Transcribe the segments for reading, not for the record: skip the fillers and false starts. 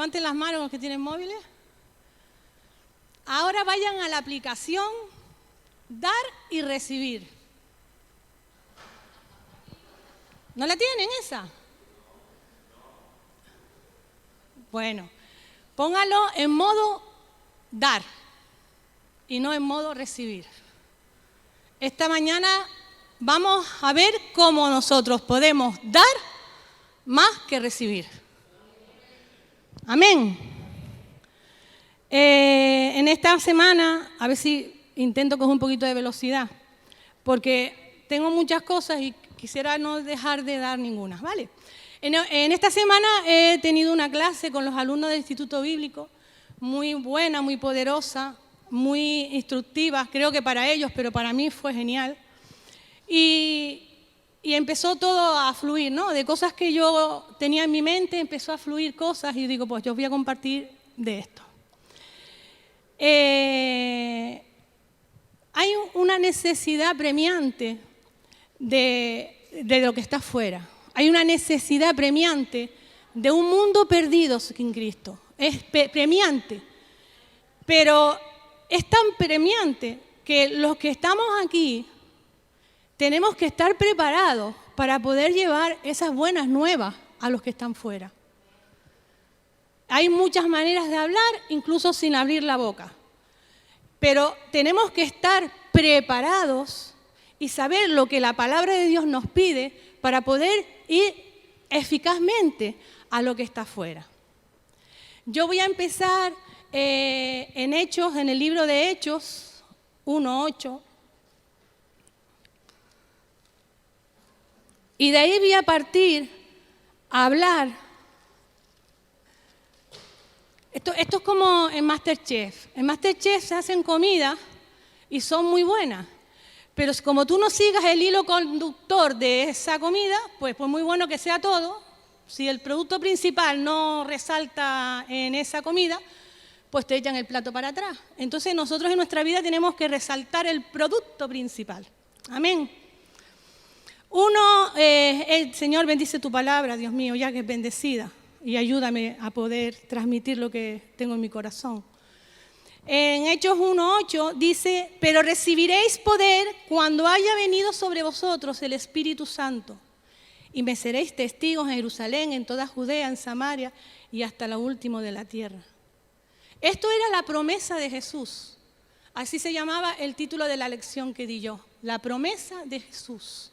Levanten las manos los que tienen móviles. Ahora vayan a la aplicación Dar y Recibir. ¿No la tienen esa? Bueno, póngalo en modo dar y no en modo recibir. Esta mañana vamos a ver cómo nosotros podemos dar más que recibir. Amén. En esta semana, a ver si intento coger un poquito de velocidad, porque tengo muchas cosas y quisiera no dejar de dar ninguna, ¿vale? En esta semana he tenido una clase con los alumnos del Instituto Bíblico, muy buena, muy poderosa, muy instructiva, creo que para ellos, pero para mí fue genial. Y empezó todo a fluir, ¿no? De cosas que yo tenía en mi mente, empezó a fluir cosas y digo, pues yo voy a compartir de esto. Hay una necesidad premiante de lo que está afuera. Hay una necesidad premiante de un mundo perdido sin Cristo. Es premiante, pero es tan premiante que los que estamos aquí tenemos que estar preparados para poder llevar esas buenas nuevas a los que están fuera. Hay muchas maneras de hablar, incluso sin abrir la boca. Pero tenemos que estar preparados y saber lo que la palabra de Dios nos pide para poder ir eficazmente a lo que está afuera. Yo voy a empezar en Hechos, en el libro de Hechos 1:8. Y de ahí voy a partir a hablar. Esto es como en MasterChef. En MasterChef se hacen comidas y son muy buenas. Pero como tú no sigas el hilo conductor de esa comida, pues muy bueno que sea todo. Si el producto principal no resalta en esa comida, pues te echan el plato para atrás. Entonces nosotros en nuestra vida tenemos que resaltar el producto principal. Amén. El Señor bendice tu palabra, Dios mío, ya que es bendecida. Y ayúdame a poder transmitir lo que tengo en mi corazón. En Hechos 1:8 dice, pero recibiréis poder cuando haya venido sobre vosotros el Espíritu Santo. Y me seréis testigos en Jerusalén, en toda Judea, en Samaria y hasta lo último de la tierra. Esto era la promesa de Jesús. Así se llamaba el título de la lección que di yo. La promesa de Jesús.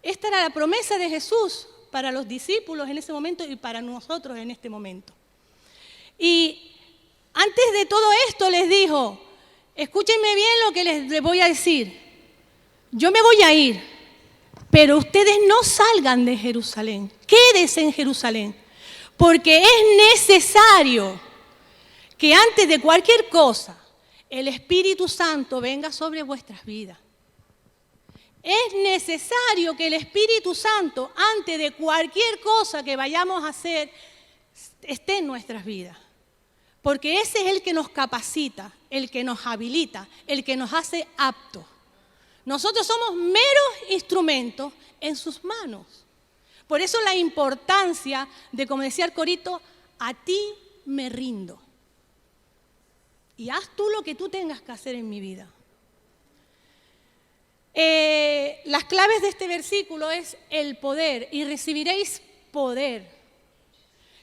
Esta era la promesa de Jesús para los discípulos en ese momento y para nosotros en este momento. Y antes de todo esto les dijo, escúchenme bien lo que les voy a decir. Yo me voy a ir, pero ustedes no salgan de Jerusalén. Quédense en Jerusalén, porque es necesario que antes de cualquier cosa el Espíritu Santo venga sobre vuestras vidas. Es necesario que el Espíritu Santo, antes de cualquier cosa que vayamos a hacer, esté en nuestras vidas. Porque ese es el que nos capacita, el que nos habilita, el que nos hace aptos. Nosotros somos meros instrumentos en sus manos. Por eso la importancia de, como decía el corito, a ti me rindo. Y haz tú lo que tú tengas que hacer en mi vida. Las claves de este versículo es el poder, y recibiréis poder.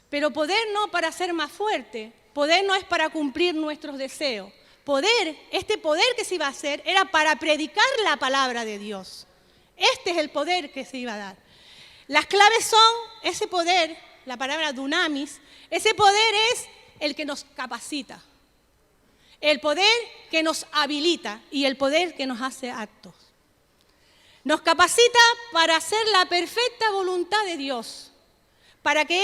Pero poder no para ser más fuerte, poder no es para cumplir nuestros deseos. Poder, este poder que se iba a hacer era para predicar la palabra de Dios. Este es el poder que se iba a dar. Las claves son ese poder, la palabra dunamis, ese poder es el que nos capacita, el poder que nos habilita y el poder que nos hace aptos. Nos capacita para hacer la perfecta voluntad de Dios, para que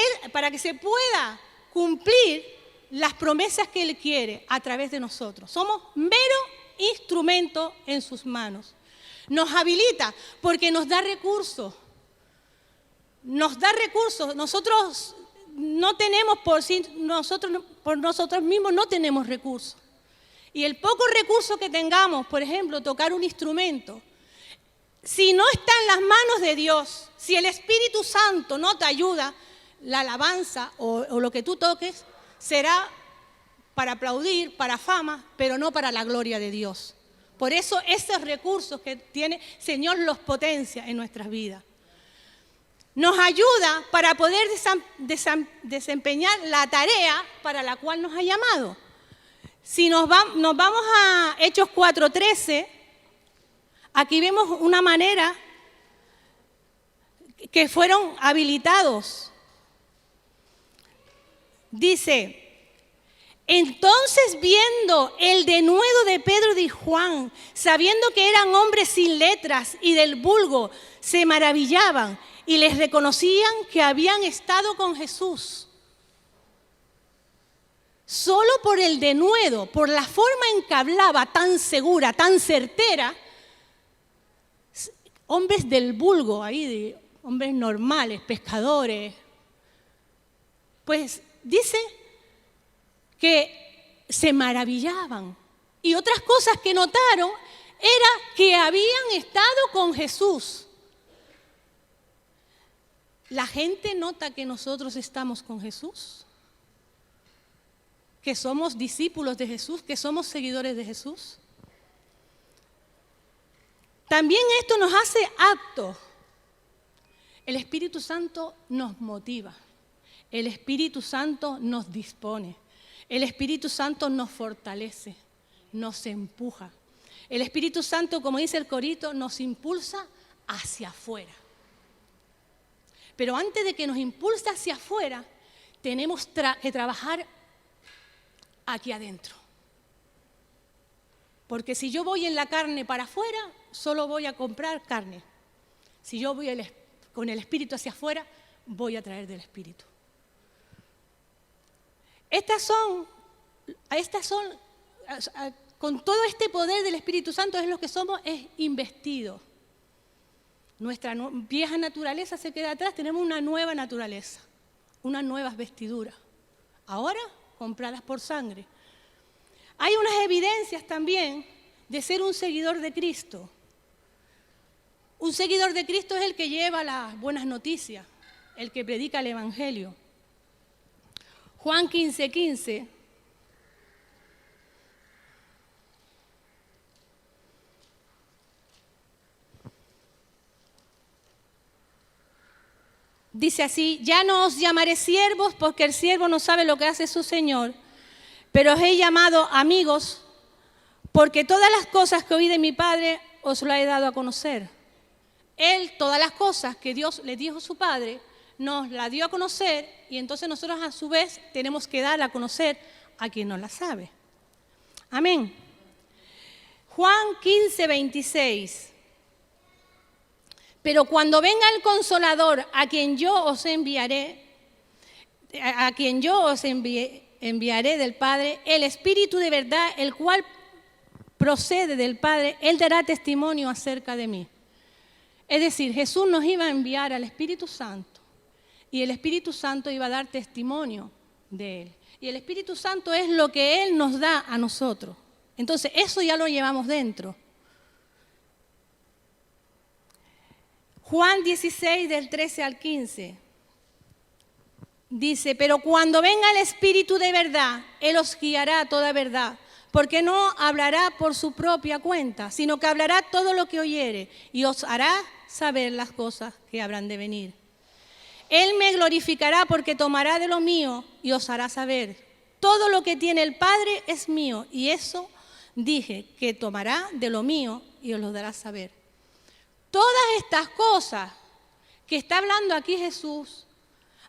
se pueda cumplir las promesas que Él quiere a través de nosotros. Somos mero instrumento en sus manos. Nos habilita porque nos da recursos. Nos da recursos. Nosotros no tenemos por nosotros mismos no tenemos recursos. Y el poco recurso que tengamos, por ejemplo, tocar un instrumento, si no está en las manos de Dios, si el Espíritu Santo no te ayuda, la alabanza o lo que tú toques, será para aplaudir, para fama, pero no para la gloria de Dios. Por eso esos recursos que tiene, Señor los potencia en nuestras vidas. Nos ayuda para poder desempeñar la tarea para la cual nos ha llamado. Si nos vamos a Hechos 4:13, aquí vemos una manera que fueron habilitados. Dice: entonces, viendo el denuedo de Pedro y de Juan, sabiendo que eran hombres sin letras y del vulgo, se maravillaban y les reconocían que habían estado con Jesús. Solo por el denuedo, por la forma en que hablaba, tan segura, tan certera, hombres del vulgo, ahí, hombres normales, pescadores, pues dice que se maravillaban. Y otras cosas que notaron era que habían estado con Jesús. ¿La gente nota que nosotros estamos con Jesús? ¿Que somos discípulos de Jesús? ¿Que somos seguidores de Jesús? También esto nos hace aptos. El Espíritu Santo nos motiva. El Espíritu Santo nos dispone. El Espíritu Santo nos fortalece, nos empuja. El Espíritu Santo, como dice el corito, nos impulsa hacia afuera. Pero antes de que nos impulse hacia afuera, tenemos que trabajar aquí adentro. Porque si yo voy en la carne para afuera, solo voy a comprar carne. Si yo voy con el Espíritu hacia afuera, voy a traer del Espíritu. Con todo este poder del Espíritu Santo es lo que somos, es investidos. Nuestra vieja naturaleza se queda atrás, tenemos una nueva naturaleza, unas nuevas vestiduras, ahora compradas por sangre. Hay unas evidencias también de ser un seguidor de Cristo. Un seguidor de Cristo es el que lleva las buenas noticias, el que predica el Evangelio. Juan 15:15. Dice así: ya no os llamaré siervos, porque el siervo no sabe lo que hace su Señor, pero os he llamado amigos, porque todas las cosas que oí de mi Padre os las he dado a conocer. Él, todas las cosas que Dios le dijo a su Padre, nos las dio a conocer, y entonces nosotros a su vez tenemos que dar a conocer a quien no la sabe. Amén. Juan 15:26. Pero cuando venga el Consolador, a quien yo os enviaré del Padre, el Espíritu de verdad, el cual procede del Padre, Él dará testimonio acerca de mí. Es decir, Jesús nos iba a enviar al Espíritu Santo y el Espíritu Santo iba a dar testimonio de Él. Y el Espíritu Santo es lo que Él nos da a nosotros. Entonces, eso ya lo llevamos dentro. Juan 16, del 13 al 15. Dice: pero cuando venga el Espíritu de verdad, Él os guiará a toda verdad, porque no hablará por su propia cuenta, sino que hablará todo lo que oyere y os hará saber las cosas que habrán de venir. Él me glorificará porque tomará de lo mío y os hará saber. Todo lo que tiene el Padre es mío, y eso dije, que tomará de lo mío y os lo dará a saber. Todas estas cosas que está hablando aquí Jesús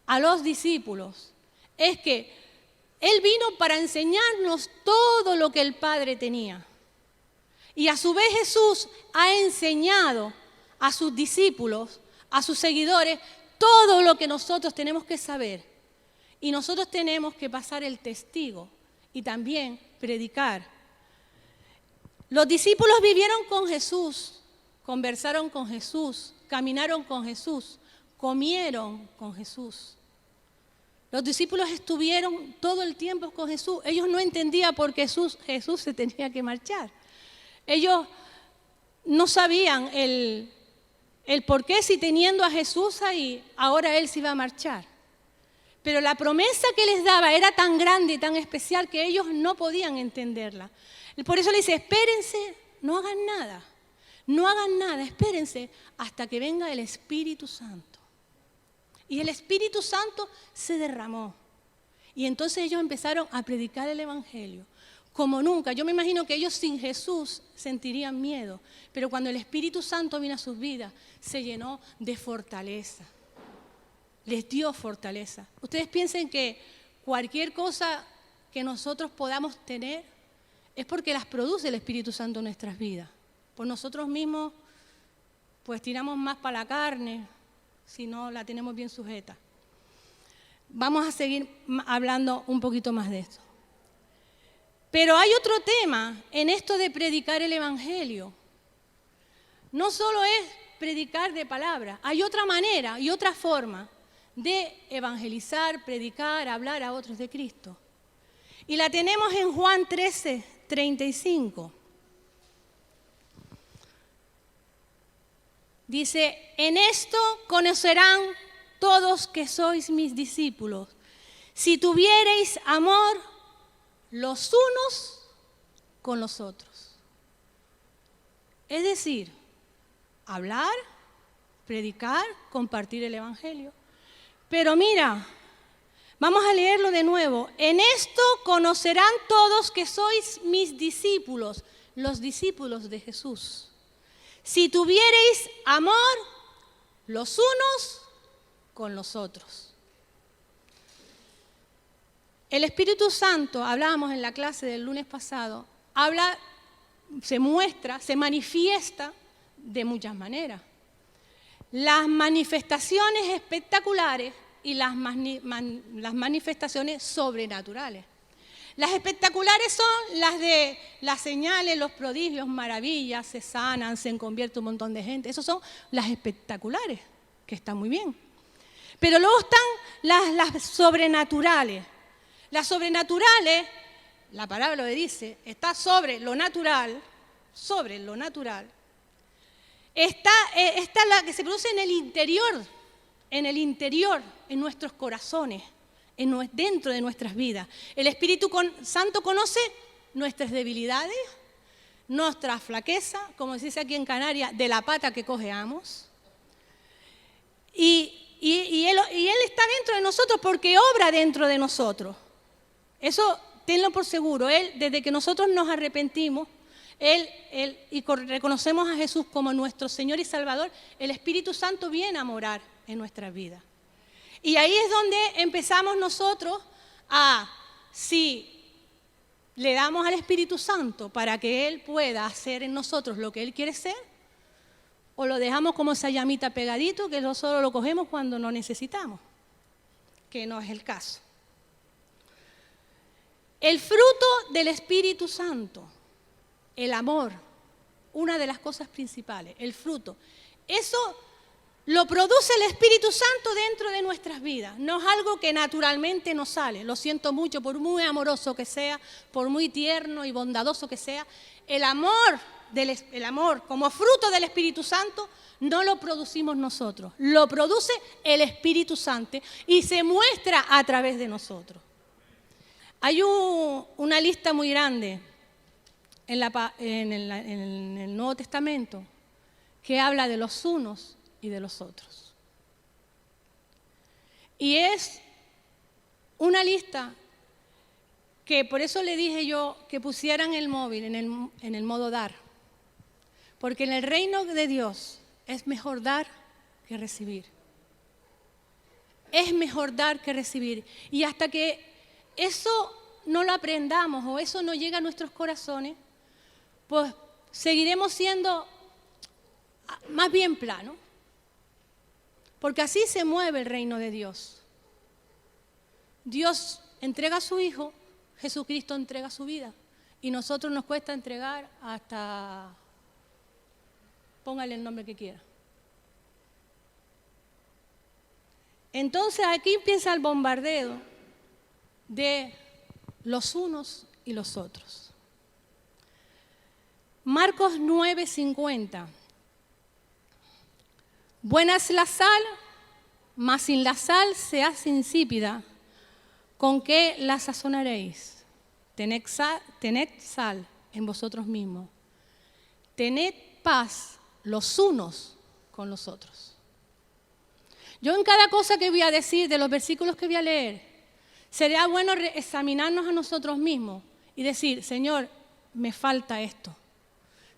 a los discípulos es que Él vino para enseñarnos todo lo que el Padre tenía. Y a su vez Jesús ha enseñado a sus discípulos, a sus seguidores, todo lo que nosotros tenemos que saber. Y nosotros tenemos que pasar el testigo y también predicar. Los discípulos vivieron con Jesús, conversaron con Jesús, caminaron con Jesús, comieron con Jesús. Los discípulos estuvieron todo el tiempo con Jesús. Ellos no entendían por qué Jesús se tenía que marchar. Ellos no sabían el por qué, si teniendo a Jesús ahí, ahora Él se iba a marchar. Pero la promesa que les daba era tan grande y tan especial que ellos no podían entenderla. Por eso le dice, espérense, no hagan nada. No hagan nada, espérense hasta que venga el Espíritu Santo. Y el Espíritu Santo se derramó. Y entonces ellos empezaron a predicar el Evangelio como nunca. Yo me imagino que ellos sin Jesús sentirían miedo, pero cuando el Espíritu Santo vino a sus vidas, se llenó de fortaleza. Les dio fortaleza. Ustedes piensen que cualquier cosa que nosotros podamos tener es porque las produce el Espíritu Santo en nuestras vidas. Por nosotros mismos, pues tiramos más para la carne, si no la tenemos bien sujeta. Vamos a seguir hablando un poquito más de esto. Pero hay otro tema en esto de predicar el Evangelio. No solo es predicar de palabra, hay otra manera y otra forma de evangelizar, predicar, hablar a otros de Cristo. Y la tenemos en Juan 13:35. Dice, en esto conocerán todos que sois mis discípulos, si tuviereis amor los unos con los otros. Es decir, hablar, predicar, compartir el Evangelio. Pero mira, vamos a leerlo de nuevo. En esto conocerán todos que sois mis discípulos, los discípulos de Jesús. Si tuviereis amor los unos con los otros. El Espíritu Santo, hablábamos en la clase del lunes pasado, se muestra, se manifiesta de muchas maneras. Las manifestaciones espectaculares y las manifestaciones sobrenaturales. Las espectaculares son las de las señales, los prodigios, maravillas, se sanan, se convierte un montón de gente. Esas son las espectaculares, que están muy bien. Pero luego están las sobrenaturales. Las sobrenaturales, la palabra lo dice, está sobre lo natural, está la que se produce en el interior, en nuestros corazones, dentro de nuestras vidas. El Espíritu Santo conoce nuestras debilidades, nuestra flaqueza, como se dice aquí en Canarias, de la pata que cojeamos. Y Él está dentro de nosotros porque obra dentro de nosotros. Eso tenlo por seguro. Él, desde que nosotros nos arrepentimos, y reconocemos a Jesús como nuestro Señor y Salvador, el Espíritu Santo viene a morar en nuestras vidas. Y ahí es donde empezamos nosotros si le damos al Espíritu Santo para que Él pueda hacer en nosotros lo que Él quiere ser, o lo dejamos como esa llamita pegadito que solo lo cogemos cuando no necesitamos, que no es el caso. El fruto del Espíritu Santo, el amor, una de las cosas principales, el fruto. Eso lo produce el Espíritu Santo dentro de nuestras vidas. No es algo que naturalmente nos sale. Lo siento mucho, por muy amoroso que sea, por muy tierno y bondadoso que sea, el amor como fruto del Espíritu Santo no lo producimos nosotros. Lo produce el Espíritu Santo y se muestra a través de nosotros. Hay una lista muy grande en el Nuevo Testamento que habla de los unos y de los otros. Y es una lista que por eso le dije yo que pusieran el móvil en el modo dar. Porque en el reino de Dios es mejor dar que recibir. Es mejor dar que recibir. Y hasta que eso no lo aprendamos o eso no llega a nuestros corazones, pues seguiremos siendo más bien plano. Porque así se mueve el reino de Dios. Dios entrega a su Hijo, Jesucristo entrega su vida. Y nosotros nos cuesta entregar hasta, póngale el nombre que quiera. Entonces aquí empieza el bombardeo de los unos y los otros. Marcos 9:50. Buena es la sal, mas sin la sal se hace insípida ¿Con qué la sazonaréis? Tened sal en vosotros mismos. Tened paz los unos con los otros. Yo en cada cosa que voy a decir, de los versículos que voy a leer, sería bueno examinarnos a nosotros mismos y decir, Señor, me falta esto.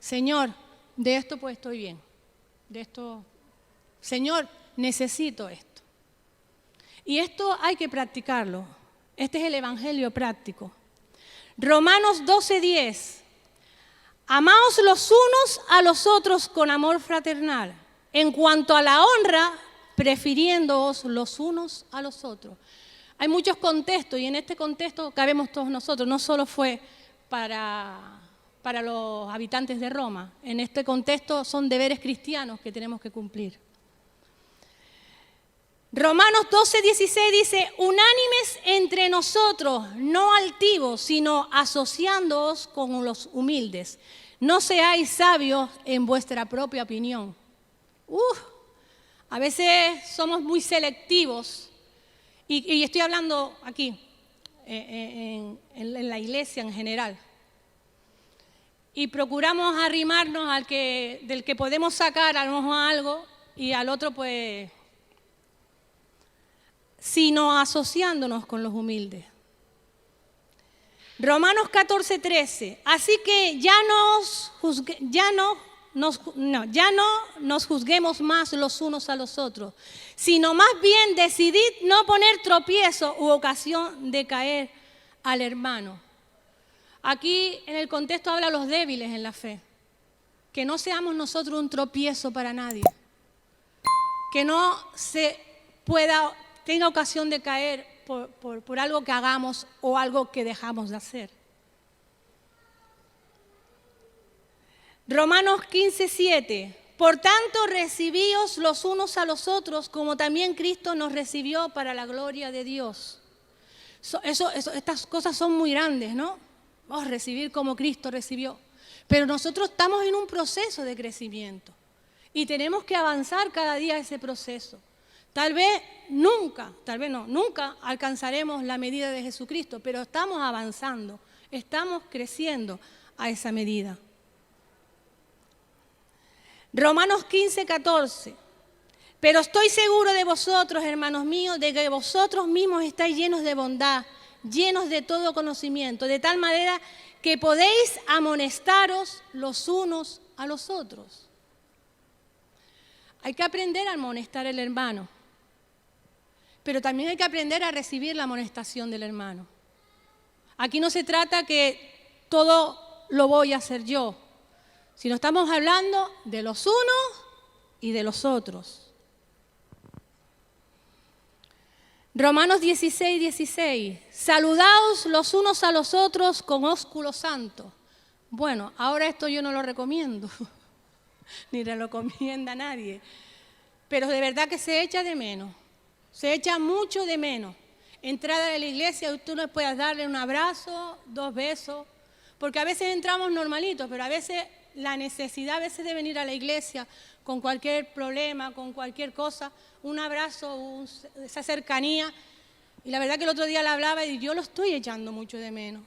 Señor, de esto pues estoy bien. De esto, Señor, necesito esto. Y esto hay que practicarlo. Este es el evangelio práctico. Romanos 12:10. Amaos los unos a los otros con amor fraternal. En cuanto a la honra, prefiriéndoos los unos a los otros. Hay muchos contextos y en este contexto cabemos todos nosotros. No solo fue para los habitantes de Roma. En este contexto son deberes cristianos que tenemos que cumplir. Romanos 12:16 dice, unánimes entre nosotros, no altivos, sino asociándoos con los humildes. No seáis sabios en vuestra propia opinión. A veces somos muy selectivos, y estoy hablando aquí, en la iglesia en general. Y procuramos arrimarnos del que podemos sacar a lo mejor algo, y al otro pues, sino asociándonos con los humildes. Romanos 14:13. Así que ya no nos juzguemos más los unos a los otros, sino más bien decidid no poner tropiezo u ocasión de caer al hermano. Aquí en el contexto habla a los débiles en la fe. Que no seamos nosotros un tropiezo para nadie. Que no tenga ocasión de caer por algo que hagamos o algo que dejamos de hacer. Romanos 15:7. Por tanto, recibíos los unos a los otros como también Cristo nos recibió para la gloria de Dios. Estas cosas son muy grandes, ¿no? Recibir como Cristo recibió. Pero nosotros estamos en un proceso de crecimiento y tenemos que avanzar cada día ese proceso. Tal vez nunca alcanzaremos la medida de Jesucristo, pero estamos avanzando, estamos creciendo a esa medida. Romanos 15:14. Pero estoy seguro de vosotros, hermanos míos, de que vosotros mismos estáis llenos de bondad, llenos de todo conocimiento, de tal manera que podéis amonestaros los unos a los otros. Hay que aprender a amonestar al hermano, pero también hay que aprender a recibir la amonestación del hermano. Aquí no se trata que todo lo voy a hacer yo, sino estamos hablando de los unos y de los otros. Romanos 16:16. Saludaos los unos a los otros con ósculo santo. Bueno, ahora esto yo no lo recomiendo, ni le recomienda a nadie, pero de verdad que se echa de menos, se echa mucho de menos. Entrada de la iglesia, tú no puedes darle un abrazo, 2 besos, porque a veces entramos normalitos, pero a veces la necesidad de venir a la iglesia con cualquier problema, con cualquier cosa, un abrazo, esa cercanía. Y la verdad que el otro día le hablaba y yo lo estoy echando mucho de menos.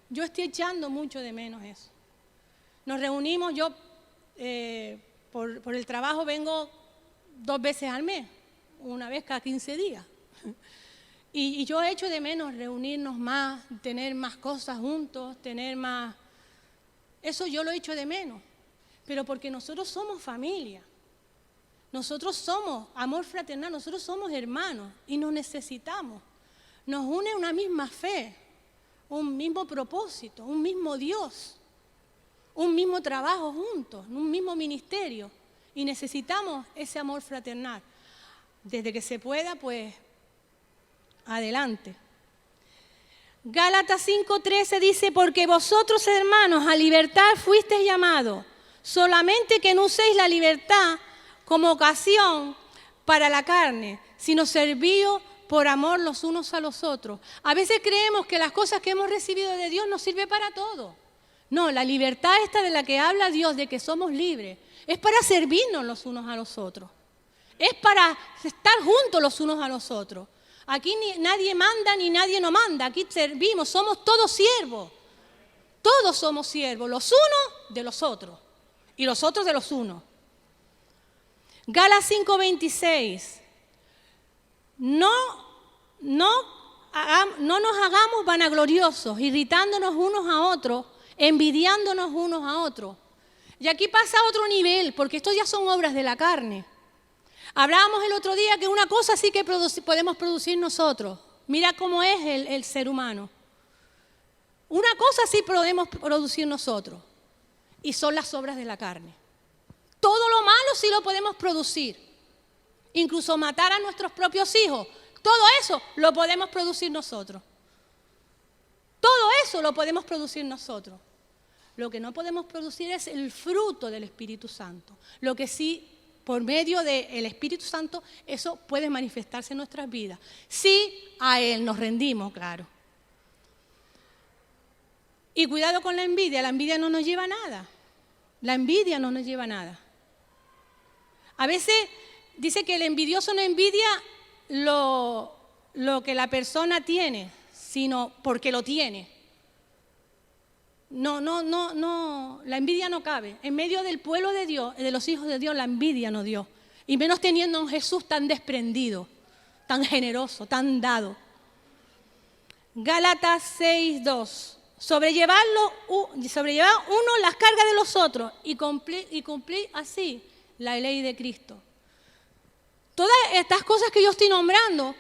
Yo estoy echando mucho de menos eso. Nos reunimos, yo por el trabajo vengo 2 veces al mes, una vez cada 15 días. Y yo echo de menos reunirnos más, tener más cosas juntos, tener más... Eso yo lo echo de menos, pero porque nosotros somos familia. Nosotros somos amor fraternal, nosotros somos hermanos y nos necesitamos. Nos une una misma fe, un mismo propósito, un mismo Dios, un mismo trabajo juntos, un mismo ministerio. Y necesitamos ese amor fraternal. Desde que se pueda, pues, adelante. Gálatas 5:13 dice, porque vosotros, hermanos, a libertad fuisteis llamados, solamente que no uséis la libertad como ocasión para la carne, sino servíos por amor los unos a los otros. A veces creemos que las cosas que hemos recibido de Dios nos sirven para todo. No, la libertad esta de la que habla Dios, de que somos libres, es para servirnos los unos a los otros. Es para estar juntos los unos a los otros. Aquí nadie manda ni nadie no manda. Aquí servimos, somos todos siervos. Todos somos siervos, los unos de los otros y los otros de los unos. Gálatas 5:26. No nos hagamos vanagloriosos, irritándonos unos a otros, envidiándonos unos a otros. Y aquí pasa a otro nivel, porque esto ya son obras de la carne. Hablábamos el otro día que una cosa sí que podemos producir nosotros. Mira cómo es el ser humano. Una cosa sí podemos producir nosotros, y son las obras de la carne. Todo lo malo sí lo podemos producir. Incluso matar a nuestros propios hijos. Todo eso lo podemos producir nosotros. Todo eso lo podemos producir nosotros. Lo que no podemos producir es el fruto del Espíritu Santo. Lo que sí, por medio del Espíritu Santo, eso puede manifestarse en nuestras vidas. Si a Él nos rendimos, claro. Y cuidado con la envidia no nos lleva a nada. La envidia no nos lleva a nada. A veces dice que el envidioso no envidia lo que la persona tiene, sino porque lo tiene. No, la envidia no cabe. En medio del pueblo de Dios, de los hijos de Dios, la envidia no dio. Y menos teniendo a un Jesús tan desprendido, tan generoso, tan dado. Gálatas 6:2. Sobrellevar uno las cargas de los otros y cumplir así la ley de Cristo. Todas estas cosas que yo estoy nombrando,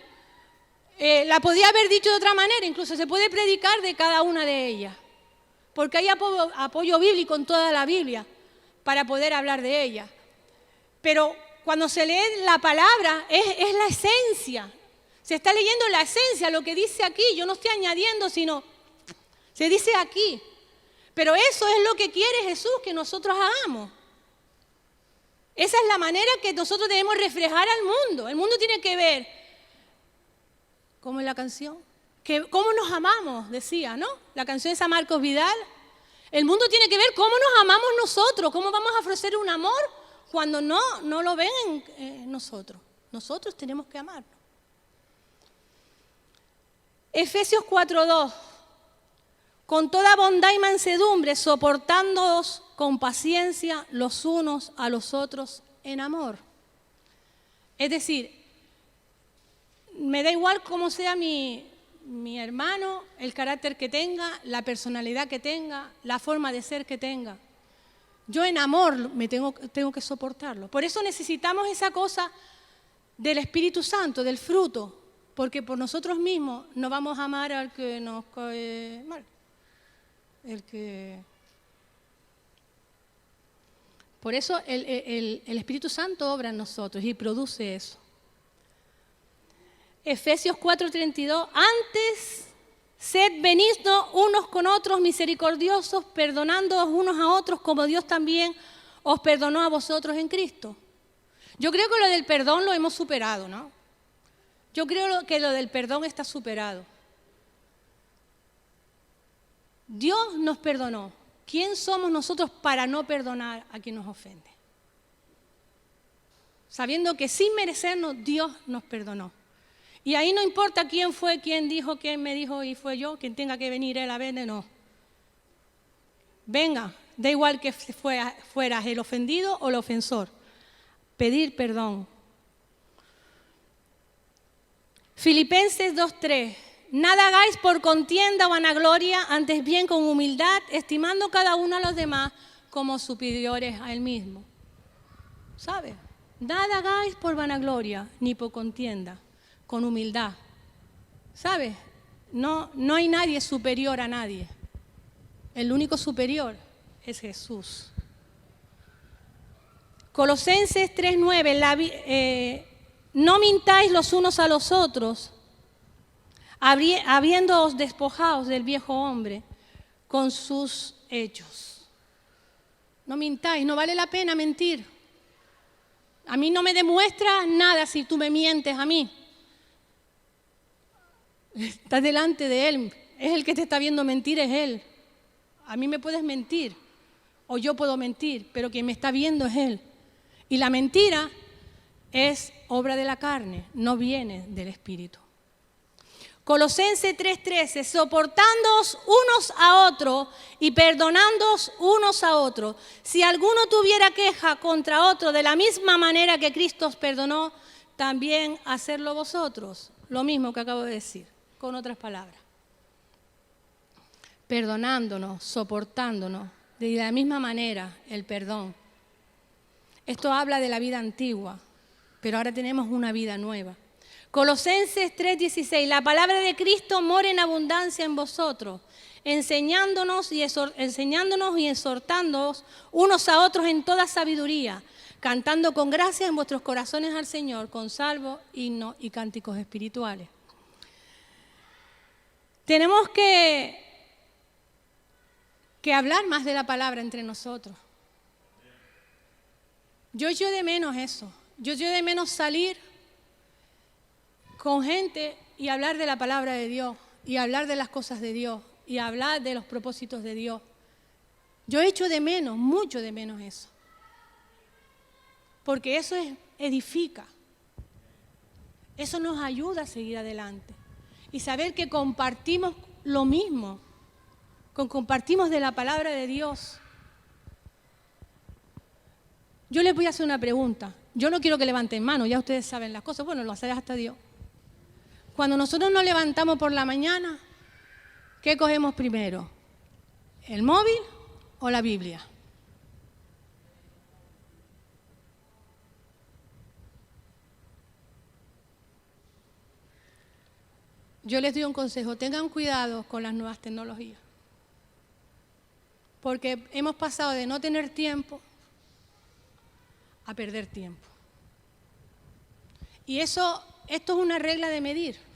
la podía haber dicho de otra manera, incluso se puede predicar de cada una de ellas, porque hay apoyo bíblico en toda la Biblia para poder hablar de ellas. Pero cuando se lee la palabra, es la esencia. Se está leyendo la esencia, lo que dice aquí. Yo no estoy añadiendo, sino se dice aquí. Pero eso es lo que quiere Jesús que nosotros hagamos. Esa es la manera que nosotros debemos reflejar al mundo. El mundo tiene que ver, ¿cómo es la canción? Cómo nos amamos, decía, ¿no? La canción es a Marcos Vidal. El mundo tiene que ver cómo nos amamos nosotros, cómo vamos a ofrecer un amor cuando no lo ven en nosotros. Nosotros tenemos que amarnos. Efesios 4:2. Con toda bondad y mansedumbre, soportándoos con paciencia los unos a los otros en amor. Es decir, me da igual cómo sea mi hermano, el carácter que tenga, la personalidad que tenga, la forma de ser que tenga. Yo en amor tengo que soportarlo. Por eso necesitamos esa cosa del Espíritu Santo, del fruto, porque por nosotros mismos no vamos a amar al que nos cae mal. Por eso el Espíritu Santo obra en nosotros y produce eso. Efesios 4:32, antes sed benignos unos con otros, misericordiosos, perdonándoos unos a otros como Dios también os perdonó a vosotros en Cristo. Yo creo que lo del perdón lo hemos superado, ¿no? Yo creo que lo del perdón está superado. Dios nos perdonó. ¿Quién somos nosotros para no perdonar a quien nos ofende? Sabiendo que sin merecernos, Dios nos perdonó. Y ahí no importa quién fue, quién dijo, quién me dijo y fue yo, quien tenga que venir él a verle, no. Venga, da igual que fueras el ofendido o el ofensor. Pedir perdón. Filipenses 2:3. Nada hagáis por contienda o vanagloria, antes bien con humildad, estimando cada uno a los demás como superiores a él mismo. ¿Sabe? Nada hagáis por vanagloria ni por contienda, con humildad. ¿Sabe? No hay nadie superior a nadie. El único superior es Jesús. Colosenses 3:9, no mintáis los unos a los otros, habiéndoos despojados del viejo hombre con sus hechos. No mintáis, no vale la pena mentir. A mí no me demuestra nada si tú me mientes a mí. Estás delante de Él, es el que te está viendo mentir, es Él. A mí me puedes mentir, o yo puedo mentir, pero quien me está viendo es Él. Y la mentira es obra de la carne, no viene del Espíritu. Colosenses 3:13, soportándoos unos a otros y perdonándoos unos a otros. Si alguno tuviera queja contra otro, de la misma manera que Cristo os perdonó, también hacerlo vosotros. Lo mismo que acabo de decir, con otras palabras. Perdonándonos, soportándonos, de la misma manera el perdón. Esto habla de la vida antigua, pero ahora tenemos una vida nueva. Colosenses 3:16, la palabra de Cristo mora en abundancia en vosotros, enseñándonos y exhortándonos unos a otros en toda sabiduría, cantando con gracia en vuestros corazones al Señor, con salmos, himnos y cánticos espirituales. Tenemos que hablar más de la palabra entre nosotros. Yo echo de menos eso. Yo echo de menos salir con gente y hablar de la palabra de Dios, y hablar de las cosas de Dios, y hablar de los propósitos de Dios. Yo echo de menos, mucho de menos eso. Porque eso edifica. Eso nos ayuda a seguir adelante. Y saber que compartimos lo mismo, compartimos de la palabra de Dios. Yo les voy a hacer una pregunta. Yo no quiero que levanten mano, ya ustedes saben las cosas. Bueno, lo hace hasta Dios. Cuando nosotros nos levantamos por la mañana, ¿qué cogemos primero? ¿El móvil o la Biblia? Yo les doy un consejo, tengan cuidado con las nuevas tecnologías. Porque hemos pasado de no tener tiempo a perder tiempo. Y esto es una regla de medir.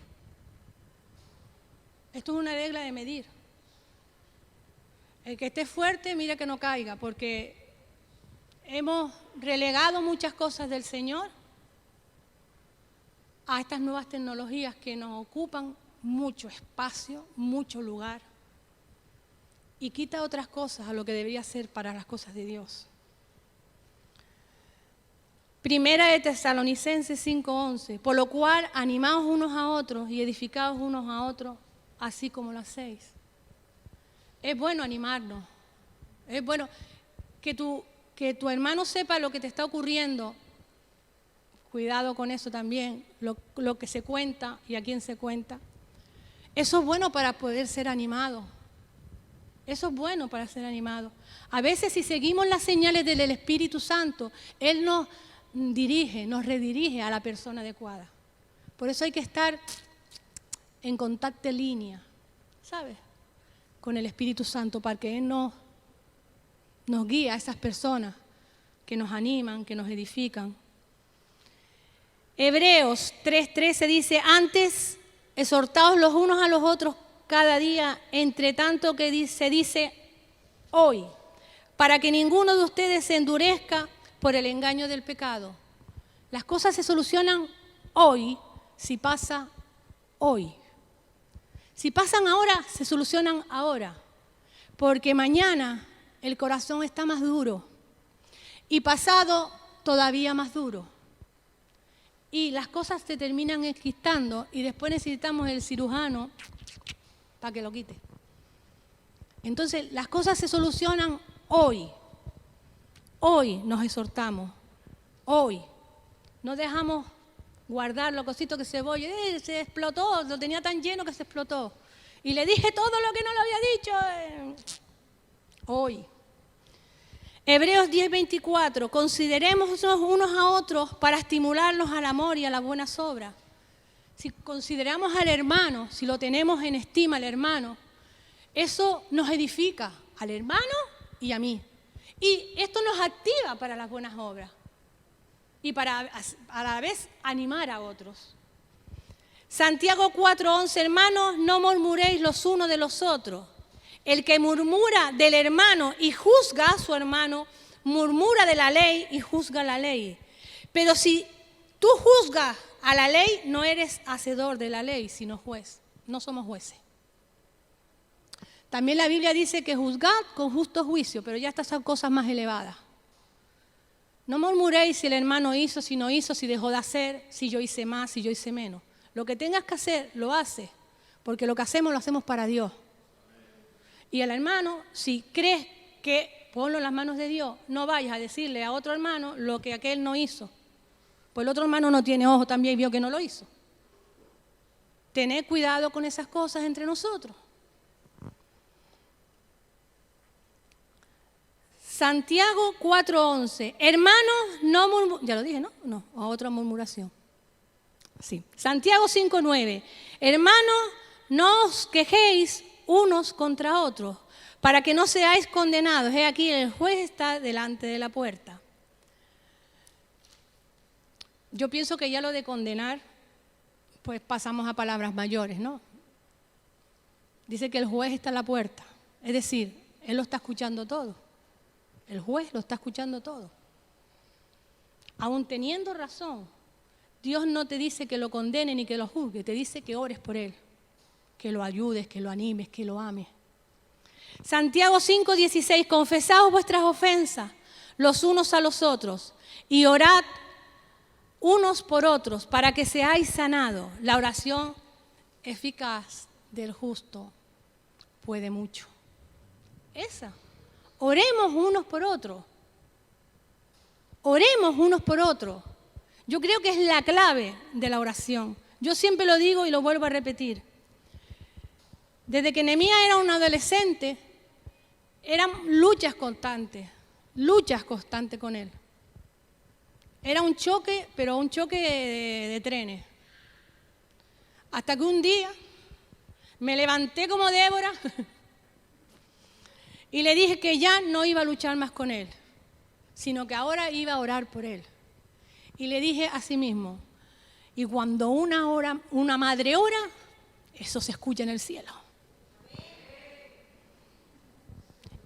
Esto es una regla de medir. El que esté fuerte, mira que no caiga, porque hemos relegado muchas cosas del Señor a estas nuevas tecnologías que nos ocupan mucho espacio, mucho lugar, y quita otras cosas a lo que debería ser para las cosas de Dios. Primera de Tesalonicenses 5:11, por lo cual animaos unos a otros y edificaos unos a otros, así como lo hacéis. Es bueno animarnos, es bueno que tu hermano sepa lo que te está ocurriendo. Cuidado con eso también, lo que se cuenta y a quién se cuenta. Eso es bueno para poder ser animado. Eso es bueno para ser animado. A veces si seguimos las señales del Espíritu Santo, Él nos dirige, nos redirige a la persona adecuada. Por eso hay que estar en contacto en línea, ¿sabes? Con el Espíritu Santo, para que Él nos guíe a esas personas que nos animan, que nos edifican. Hebreos 3:13 dice, antes exhortaos los unos a los otros cada día, entre tanto que se dice hoy, para que ninguno de ustedes se endurezca por el engaño del pecado. Las cosas se solucionan hoy si pasa hoy. Si pasan ahora, se solucionan ahora, porque mañana el corazón está más duro y pasado todavía más duro. Y las cosas se terminan enquistando y después necesitamos el cirujano para que lo quite. Entonces, las cosas se solucionan hoy. Hoy nos exhortamos. Hoy. No dejamos guardar los cositos que se explotó, lo tenía tan lleno que se explotó. Y le dije todo lo que no lo había dicho. Hoy. Hebreos 10:24, considerémonos unos a otros para estimularnos al amor y a las buenas obras. Si consideramos al hermano, si lo tenemos en estima al hermano, eso nos edifica al hermano y a mí. Y esto nos activa para las buenas obras y para a la vez animar a otros. Santiago 4:11, hermanos, no murmuréis los unos de los otros. El que murmura del hermano y juzga a su hermano, murmura de la ley y juzga la ley. Pero si tú juzgas a la ley, no eres hacedor de la ley, sino juez. No somos jueces. También la Biblia dice que juzgad con justo juicio, pero ya estas son cosas más elevadas. No murmuréis si el hermano hizo, si no hizo, si dejó de hacer, si yo hice más, si yo hice menos. Lo que tengas que hacer, lo haces, porque lo que hacemos lo hacemos para Dios. Y al hermano, si crees que ponlo en las manos de Dios, no vayas a decirle a otro hermano lo que aquel no hizo. Pues el otro hermano no tiene ojo también y vio que no lo hizo. Tened cuidado con esas cosas entre nosotros. Santiago 4:11. Hermanos, no murmuréis. Ya lo dije, ¿no? No, a otra murmuración. Sí. Santiago 5:9. Hermanos, no os quejéis unos contra otros, para que no seáis condenados. He aquí, el juez está delante de la puerta. Yo pienso que ya lo de condenar, pues pasamos a palabras mayores, ¿no? Dice que el juez está a la puerta. Es decir, él lo está escuchando todo. El juez lo está escuchando todo. Aún teniendo razón, Dios no te dice que lo condene ni que lo juzgue, te dice que ores por él, que lo ayudes, que lo animes, que lo ames. Santiago 5:16, confesaos vuestras ofensas los unos a los otros y orad unos por otros para que seáis sanados. La oración eficaz del justo puede mucho. Esa. Oremos unos por otros. Oremos unos por otros. Yo creo que es la clave de la oración. Yo siempre lo digo y lo vuelvo a repetir. Desde que Nehemías era un adolescente, eran luchas constantes con él. Era un choque, pero un choque de trenes. Hasta que un día me levanté como Débora y le dije que ya no iba a luchar más con él, sino que ahora iba a orar por él. Y le dije a sí mismo, y cuando una madre ora, eso se escucha en el cielo.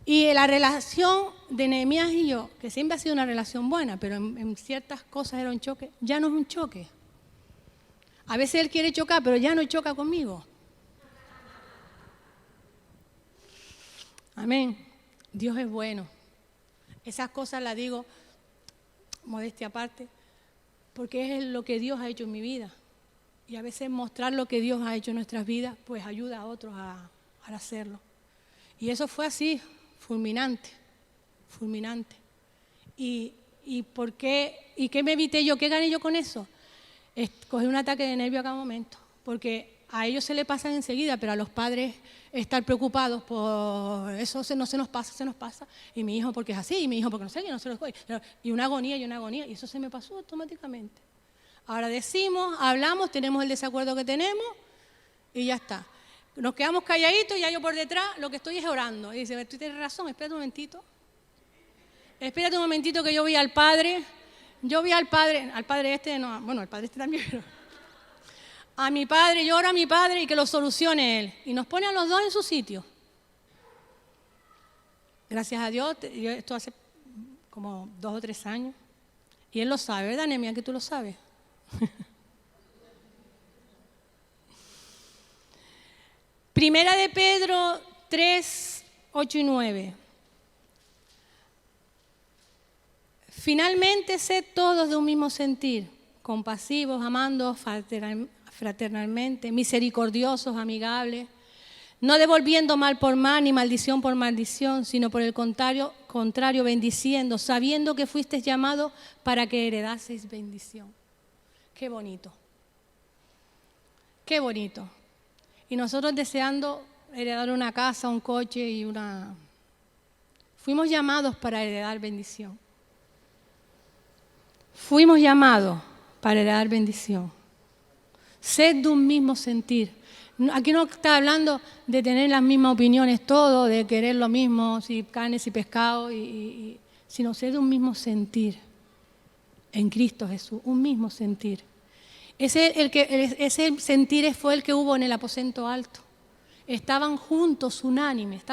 Y la relación de Nehemías y yo, que siempre ha sido una relación buena, pero en ciertas cosas era un choque, ya no es un choque. A veces él quiere chocar, pero ya no choca conmigo. Amén. Dios es bueno. Esas cosas las digo, modestia aparte, porque es lo que Dios ha hecho en mi vida. Y a veces mostrar lo que Dios ha hecho en nuestras vidas, pues ayuda a otros a hacerlo. Y eso fue así. Fulminante. ¿Y por qué? ¿Y qué me evité yo? ¿Qué gané yo con eso? Cogí un ataque de nervio a cada momento, porque a ellos se le pasan enseguida, pero a los padres estar preocupados por eso se nos pasa, y mi hijo porque es así, y mi hijo porque no sé qué, no se lo doy, y una agonía, y eso se me pasó automáticamente. Ahora decimos, hablamos, tenemos el desacuerdo que tenemos, y ya está. Nos quedamos calladitos y ya yo por detrás lo que estoy es orando. Y dice, tú tienes razón, espérate un momentito. Espérate un momentito que yo vi al Padre. Al Padre este, no, bueno, al Padre este también, pero a mi Padre, yo oro a mi Padre y que lo solucione Él. Y nos pone a los dos en su sitio. Gracias a Dios, esto hace como 2 o 3 años. Y Él lo sabe, ¿verdad, Nehemías? Que tú lo sabes. Primera de Pedro 3, 8 y 9. Finalmente, sed todos de un mismo sentir, compasivos, amando fraternalmente, misericordiosos, amigables, no devolviendo mal por mal ni maldición por maldición, sino por el contrario, bendiciendo, sabiendo que fuisteis llamados para que heredaseis bendición. Qué bonito. Qué bonito. Y nosotros deseando heredar una casa, un coche y una... Fuimos llamados para heredar bendición. Fuimos llamados para heredar bendición. Sed de un mismo sentir. Aquí no está hablando de tener las mismas opiniones todos, de querer lo mismo, si carnes y pescado, sino sed de un mismo sentir. En Cristo Jesús, un mismo sentir. Ese sentir fue el que hubo en el aposento alto. Estaban juntos unánimes.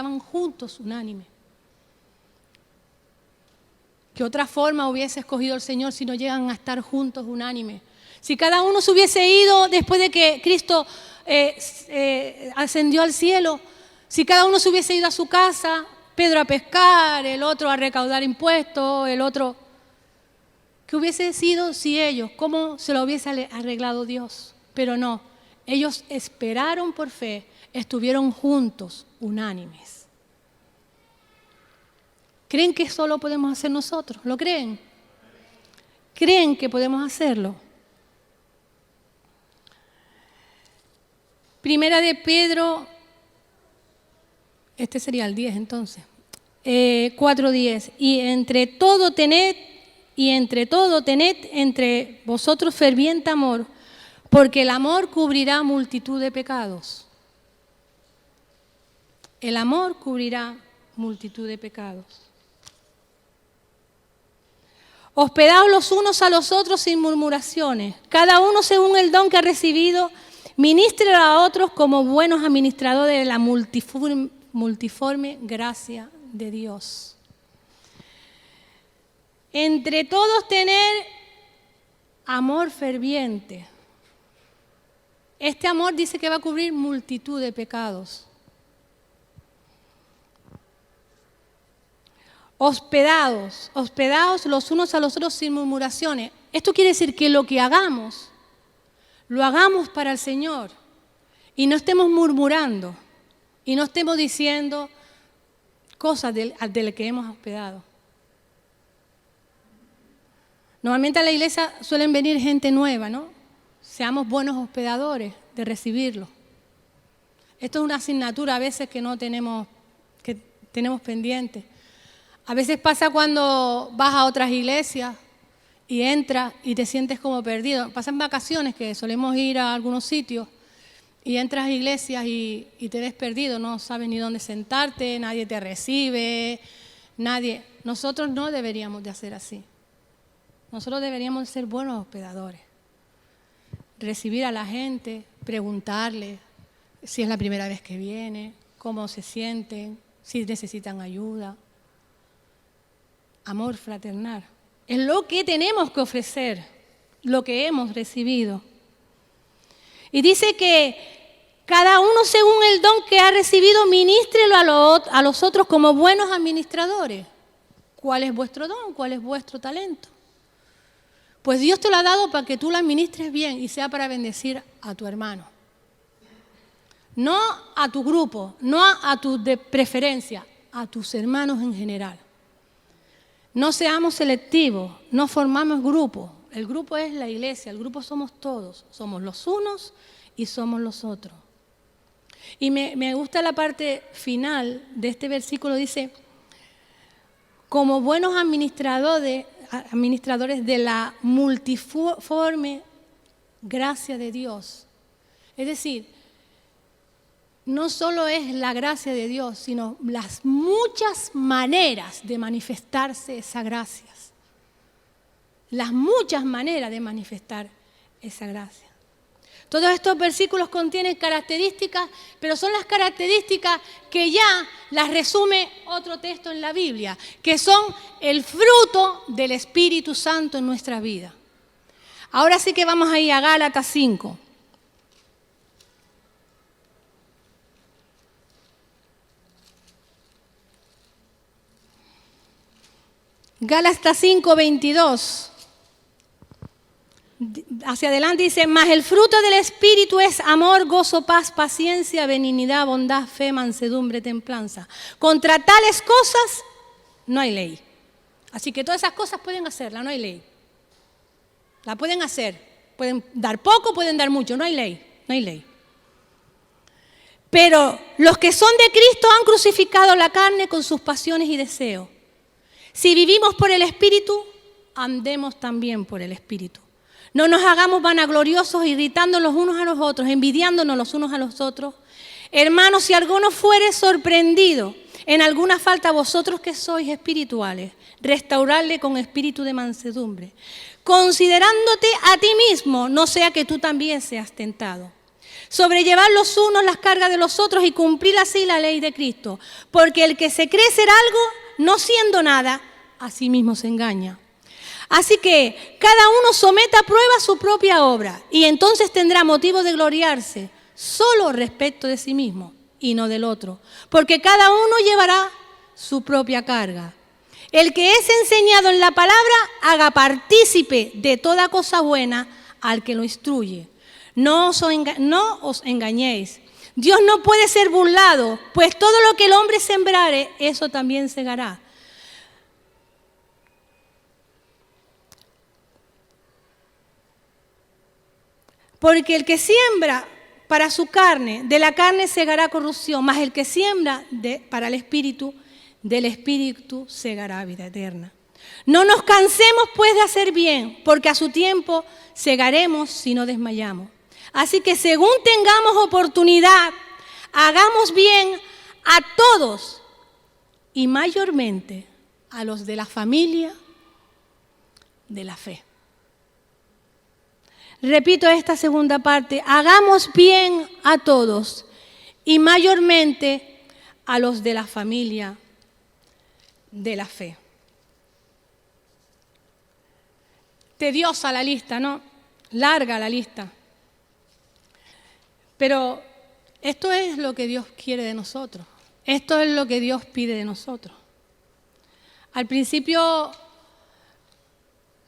¿Qué otra forma hubiese escogido el Señor si no llegan a estar juntos unánimes? Si cada uno se hubiese ido después de que Cristo ascendió al cielo, si cada uno se hubiese ido a su casa, Pedro a pescar, el otro a recaudar impuestos, el otro... ¿Qué hubiese sido si ellos, cómo se lo hubiese arreglado Dios? Pero no, Ellos esperaron por fe, estuvieron juntos, unánimes. ¿Creen que eso lo podemos hacer nosotros? ¿Lo creen? ¿Creen que podemos hacerlo? Primera de Pedro, este sería el 10 entonces, 4:10. Y entre todo tened entre vosotros ferviente amor, porque el amor cubrirá multitud de pecados. El amor cubrirá multitud de pecados. Hospedaos los unos a los otros sin murmuraciones, cada uno según el don que ha recibido, ministre a otros como buenos administradores de la multiforme gracia de Dios. Entre todos tener amor ferviente. Este amor dice que va a cubrir multitud de pecados. Hospedados los unos a los otros sin murmuraciones. Esto quiere decir que lo que hagamos, lo hagamos para el Señor y no estemos murmurando y no estemos diciendo cosas del que hemos hospedado. Normalmente a la iglesia suelen venir gente nueva, ¿no? Seamos buenos hospedadores de recibirlo. Esto es una asignatura a veces que tenemos pendiente. A veces pasa cuando vas a otras iglesias y entras y te sientes como perdido. Pasan vacaciones que solemos ir a algunos sitios y entras a iglesias y te ves perdido, no sabes ni dónde sentarte, nadie te recibe, nadie. Nosotros no deberíamos de hacer así. Nosotros deberíamos ser buenos hospedadores. Recibir a la gente, preguntarle si es la primera vez que viene, cómo se sienten, si necesitan ayuda. Amor fraternal. Es lo que tenemos que ofrecer, lo que hemos recibido. Y dice que cada uno según el don que ha recibido, ministrelo a los otros como buenos administradores. ¿Cuál es vuestro don? ¿Cuál es vuestro talento? Pues Dios te lo ha dado para que tú lo administres bien y sea para bendecir a tu hermano. No a tu grupo, no a tu de preferencia, a tus hermanos en general. No seamos selectivos, no formamos grupos. El grupo es la iglesia, el grupo somos todos. Somos los unos y somos los otros. Y me gusta la parte final de este versículo, dice, como buenos administradores de la multiforme gracia de Dios. Es decir, no solo es la gracia de Dios, sino las muchas maneras de manifestarse esa gracia. Las muchas maneras de manifestar esa gracia. Todos estos versículos contienen características, pero son las características que ya las resume otro texto en la Biblia, que son el fruto del Espíritu Santo en nuestra vida. Ahora sí que vamos a ir a Gálatas 5. Gálatas 5:22. Hacia adelante dice, mas el fruto del Espíritu es amor, gozo, paz, paciencia, benignidad, bondad, fe, mansedumbre, templanza. Contra tales cosas no hay ley. Así que todas esas cosas pueden hacerlas, no hay ley. La pueden hacer. Pueden dar poco, pueden dar mucho, no hay ley, no hay ley. Pero los que son de Cristo han crucificado la carne con sus pasiones y deseos. Si vivimos por el Espíritu, andemos también por el Espíritu. No nos hagamos vanagloriosos, irritándonos los unos a los otros, envidiándonos los unos a los otros. Hermanos, si alguno fuere sorprendido en alguna falta, vosotros que sois espirituales, restaurarle con espíritu de mansedumbre, considerándote a ti mismo, no sea que tú también seas tentado. Sobrellevar los unos las cargas de los otros y cumplir así la ley de Cristo. Porque el que se cree ser algo, no siendo nada, a sí mismo se engaña. Así que cada uno someta a prueba su propia obra y entonces tendrá motivo de gloriarse solo respecto de sí mismo y no del otro. Porque cada uno llevará su propia carga. El que es enseñado en la palabra, haga partícipe de toda cosa buena al que lo instruye. No os engañéis. Dios no puede ser burlado, pues todo lo que el hombre sembrare, eso también segará. Porque el que siembra para su carne, de la carne segará corrupción, mas el que siembra para el Espíritu, del Espíritu segará vida eterna. No nos cansemos pues de hacer bien, porque a su tiempo segaremos si no desmayamos. Así que según tengamos oportunidad, hagamos bien a todos y mayormente a los de la familia de la fe. Repito esta segunda parte, hagamos bien a todos y mayormente a los de la familia de la fe. Tediosa la lista, ¿no? Larga la lista. Pero esto es lo que Dios quiere de nosotros. Esto es lo que Dios pide de nosotros. Al principio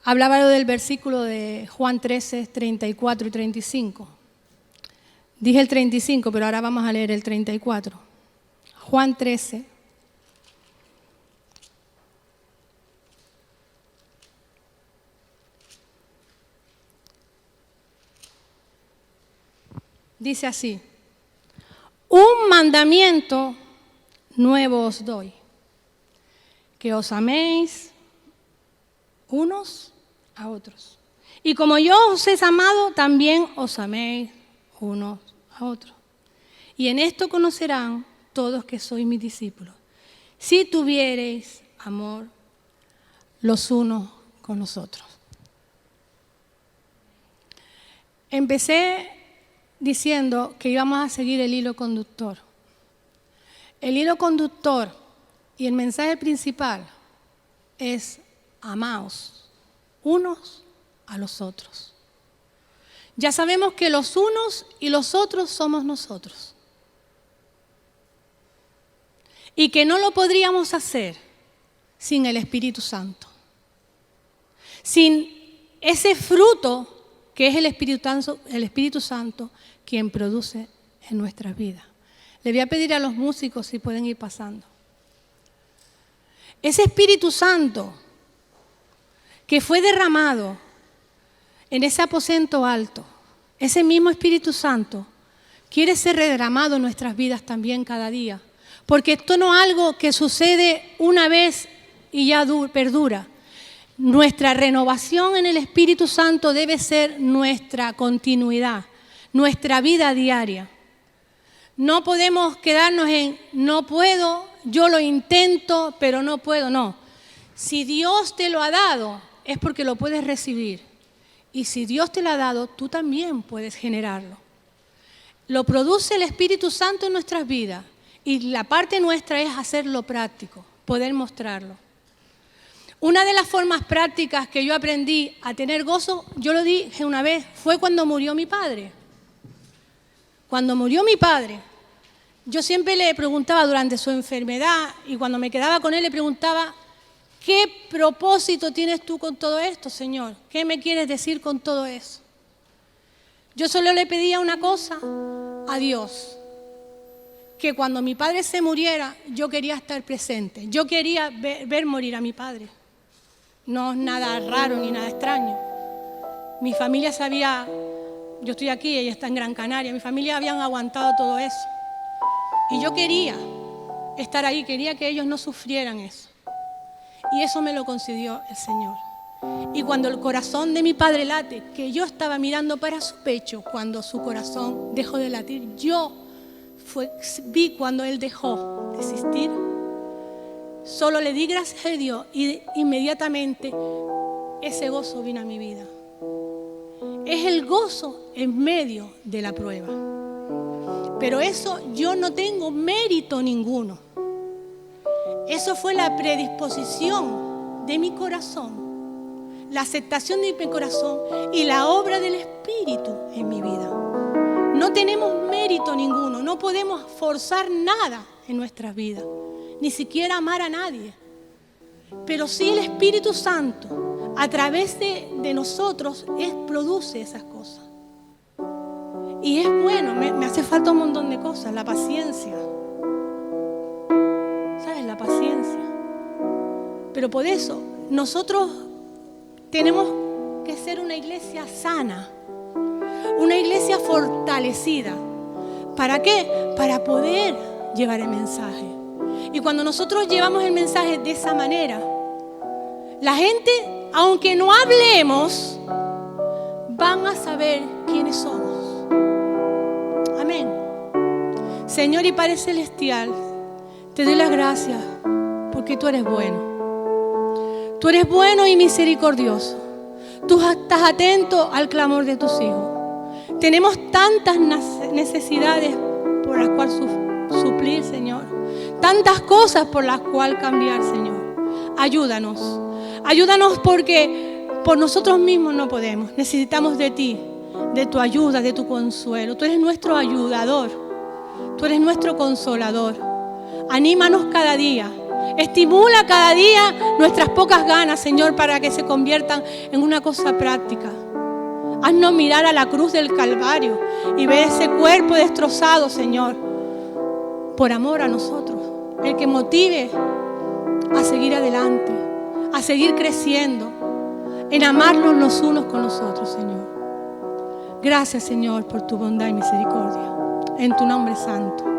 hablaba del versículo de Juan 13, 34 y 35. Dije el 35, pero ahora vamos a leer el 34. Juan 13. Dice así: un mandamiento nuevo os doy, que os améis unos a otros. Y como yo os he amado, también os améis unos a otros. Y en esto conocerán todos que sois mis discípulos, si tuviereis amor los unos con los otros. Empecé diciendo que íbamos a seguir el hilo conductor. El hilo conductor y el mensaje principal es: amaos unos a los otros. Ya sabemos que los unos y los otros somos nosotros. Y que no lo podríamos hacer sin el Espíritu Santo. Sin ese fruto que es el Espíritu Santo quien produce en nuestras vidas. Le voy a pedir a los músicos si pueden ir pasando. Ese Espíritu Santo que fue derramado en ese aposento alto, ese mismo Espíritu Santo quiere ser derramado en nuestras vidas también cada día. Porque esto no es algo que sucede una vez y ya perdura. Nuestra renovación en el Espíritu Santo debe ser nuestra continuidad, nuestra vida diaria. No podemos quedarnos en no puedo, yo lo intento, pero no puedo, no. Si Dios te lo ha dado, es porque lo puedes recibir. Y si Dios te lo ha dado, tú también puedes generarlo. Lo produce el Espíritu Santo en nuestras vidas. Y la parte nuestra es hacerlo práctico, poder mostrarlo. Una de las formas prácticas que yo aprendí a tener gozo, yo lo dije una vez, fue cuando murió mi padre. Cuando murió mi padre, yo siempre le preguntaba durante su enfermedad y cuando me quedaba con él le preguntaba: ¿qué propósito tienes tú con todo esto, Señor? ¿Qué me quieres decir con todo eso? Yo solo le pedía una cosa a Dios: que cuando mi padre se muriera, yo quería estar presente. Yo quería ver morir a mi padre. No es nada raro ni nada extraño. Mi familia sabía, yo estoy aquí, ella está en Gran Canaria, mi familia habían aguantado todo eso. Y yo quería estar ahí, quería que ellos no sufrieran eso. Y eso me lo concedió el Señor. Y cuando el corazón de mi padre late, que yo estaba mirando para su pecho, cuando su corazón dejó de latir, vi cuando él dejó de existir. Solo le di gracias a Dios y inmediatamente ese gozo vino a mi vida. Es el gozo en medio de la prueba. Pero eso yo no tengo mérito ninguno. Eso fue la predisposición de mi corazón, la aceptación de mi corazón y la obra del Espíritu en mi vida. No tenemos mérito ninguno, no podemos forzar nada en nuestras vidas, ni siquiera amar a nadie. Pero sí el Espíritu Santo, a través de nosotros, produce esas cosas. Y es bueno, me hace falta un montón de cosas. La paciencia. ¿Sabes? La paciencia. Pero por eso, nosotros tenemos que ser una iglesia sana. Una iglesia fortalecida. ¿Para qué? Para poder llevar el mensaje. Y cuando nosotros llevamos el mensaje de esa manera, la gente, aunque no hablemos, van a saber quiénes somos. Amén. Señor y Padre Celestial, te doy las gracias porque tú eres bueno. Tú eres bueno y misericordioso. Tú estás atento al clamor de tus hijos. Tenemos tantas necesidades por las cuales suplir, Señor. Tantas cosas por las cuales cambiar, Señor. Ayúdanos. Ayúdanos porque por nosotros mismos no podemos. Necesitamos de ti, de tu ayuda, de tu consuelo. Tú eres nuestro ayudador. Tú eres nuestro consolador. Anímanos cada día. Estimula cada día nuestras pocas ganas, Señor, para que se conviertan en una cosa práctica. Haznos mirar a la cruz del Calvario y ver ese cuerpo destrozado, Señor, por amor a nosotros. El que motive a seguir adelante, a seguir creciendo, en amarnos los unos con los otros, Señor. Gracias, Señor, por tu bondad y misericordia. En tu nombre santo.